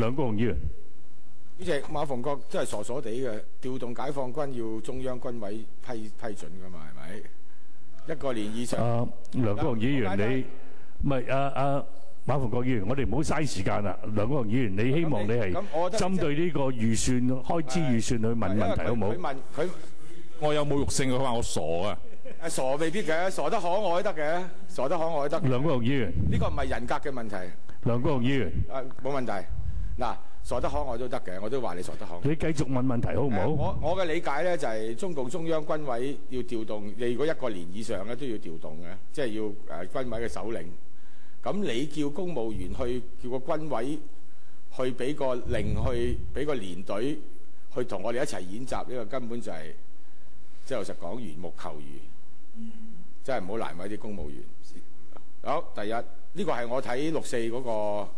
梁國雄議員，主席，馬逢國真係傻傻地嘅，調動解放軍要中央軍委批准㗎嘛，係咪？1個年以上。梁國雄議員，你唔係馬逢國議員，我哋唔好嘥時間啦。梁國雄議員，你希望你係針對呢個預算開支預算去問問題好唔好？佢問佢，我有侮辱性，佢話我傻啊！傻未必嘅，傻得可愛得嘅，傻得可愛得。梁國雄議員，呢個唔係人格嘅問題。梁國雄議員，冇問題。嗱，傻得可愛都得嘅，我都話你傻得可愛。你繼續問問題好唔好？我嘅理解咧就係中共中央軍委要調動，你如果1個年以上咧都要調動嘅，即係要軍委嘅首領。咁你叫公務員去叫個軍委去俾個令，去俾個連隊去同我哋一齊演習，呢個根本就係即係老實講緣木求魚，真係唔好難為啲公務員。好，第一呢個係我睇64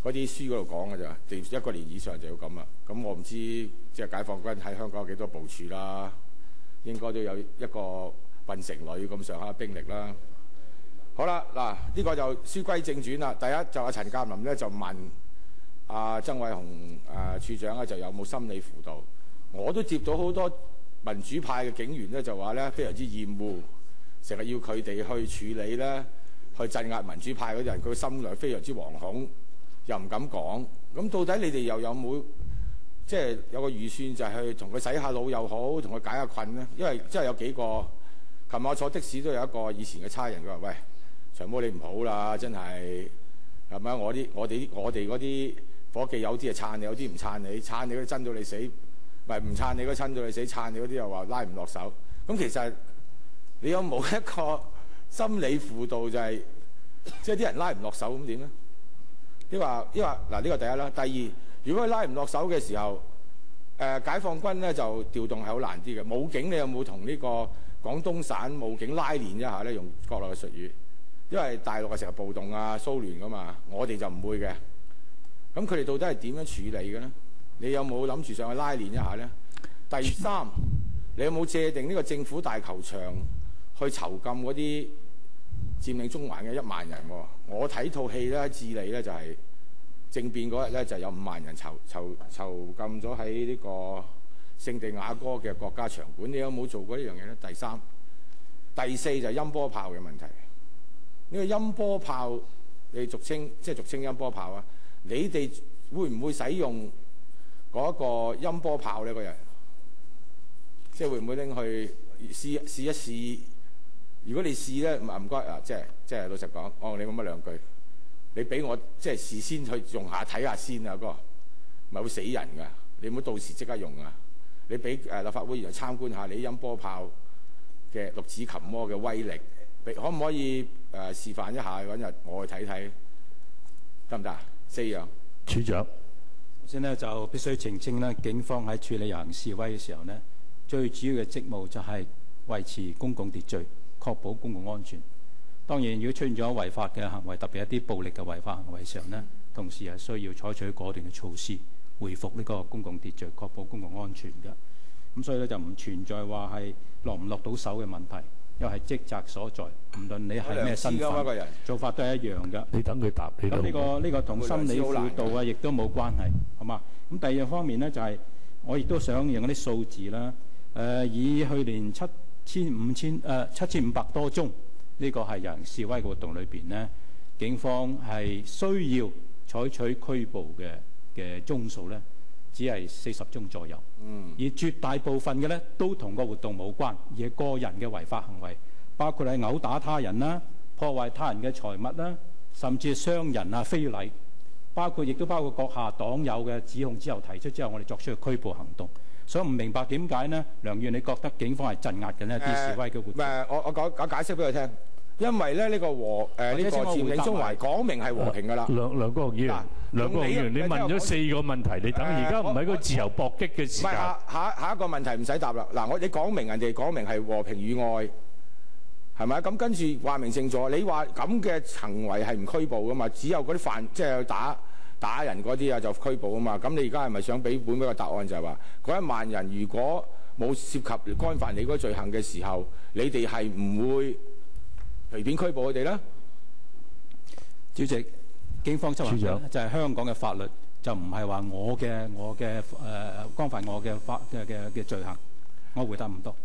嗰啲書嗰度講嘅咋，1個年以上就要咁啦。咁我唔知即係解放軍喺香港有幾多部署啦，應該都有一個運城旅咁上下兵力啦。好啦，嗱呢個就書歸正傳啦。第一就阿陳鑑林咧就問曾偉雄處長咧就有冇心理輔導，我都接到好多民主派嘅警員咧就話咧非常之厭惡，成日要佢哋去處理咧，去鎮壓民主派嗰啲人，佢心裏非常之惶恐，又唔敢講。咁到底你哋又有冇即係有個預算，就係去同佢洗下腦又好，同佢解下困咧？因為真係有幾個，琴日我坐的士都有一個以前嘅差人，佢話：喂，長毛你唔好啦，真係係咪？我哋嗰啲伙計有啲係撐你，有啲唔撐你，撐你嗰啲真到你死，唔撐你嗰啲親到你死，撐你嗰啲又話拉唔落手。咁其實你有冇一個心理輔導，就係即係啲人拉唔落手咁點咧？你話嗱，呢個第一啦。第二，如果佢拉唔落手嘅時候，解放軍咧就調動係好難啲嘅。武警你有冇同呢個廣東省武警拉練一下咧？用國內嘅術語。因為大陸係成日暴動啊、騷亂噶嘛，我哋就唔會嘅。咁佢哋到底係點樣處理嘅咧？你有冇諗住上去拉練一下咧？第三，你有冇借定呢個政府大球場去囚禁嗰啲佔領中環嘅1萬人喎？我睇套戲咧，喺智利咧就係政變嗰日咧，就有5萬人囚禁咗喺呢個聖地亞哥嘅國家場館。你有冇做過呢樣嘢咧？第三、第四就係音波炮嘅問題。呢個音波炮，你俗稱音波炮啊！你哋會唔會使用嗰個音波炮呢？嗰日即係會唔會拎去試一試？如果你試咧，唔該啊，即係老實講，你講乜兩句？你俾我即係事先去用下睇下先啊，哥，咪會死人㗎！你唔好到時即刻用啊！你俾立法會議員參觀下你音波炮嘅六指琴魔嘅威力。可唔可以示範一下？嗰日我去睇睇得唔得？4樣。處長，首先呢，就必須澄清啦，警方喺處理遊行示威嘅時候呢，最主要嘅職務就係維持公共秩序，確保公共安全。當然，如果出現咗違法嘅行為，特別一啲暴力嘅違法行為上呢，同時係需要採取果斷嘅措施，恢復呢個公共秩序，確保公共安全嘅。咁所以咧就唔存在話係落唔落到手嘅問題。又係職責所在，唔論你係咩身份，做法都係一樣㗎。你等佢答。咁呢個同心理輔導啊，亦都冇關係，好嘛？咁第二方面呢，就係我亦都想用啲數字啦。以去年7500多宗呢個係遊行示威嘅活動裏邊呢，警方係需要採取拘捕嘅宗數呢，只係40宗左右。而絕大部分嘅咧都同個活動冇關，而係個人嘅違法行為，包括係毆打他人啦、破壞他人嘅財物啦，甚至係傷人啊、非禮，亦都包括閣下黨友嘅指控之後提出之後，我哋作出嘅拘捕行動。所以唔明白點解呢？梁議員，你覺得警方係鎮壓緊一啲示威嘅活動？我解釋俾佢聽。因為咧呢個佔領中環講明係和平㗎啦。梁國雄議員，你問咗4個問題，你等而家唔係個自由搏擊嘅時間。下一個問題唔使答啦。嗱，你講明人哋講明係和平與愛，係咪？咁跟住話明正咗，你話咁嘅行為係唔拘捕㗎嘛？只有嗰啲即係打人嗰啲啊就拘捕啊嘛。咁你而家係咪想俾本個答案就係話嗰1萬人如果冇涉及干犯你嗰個罪行嘅時候，你哋係唔會隨便拘捕佢哋啦。主席，警方執行就係香港嘅法律，就唔係話我嘅干犯我嘅罪行。我回答唔多。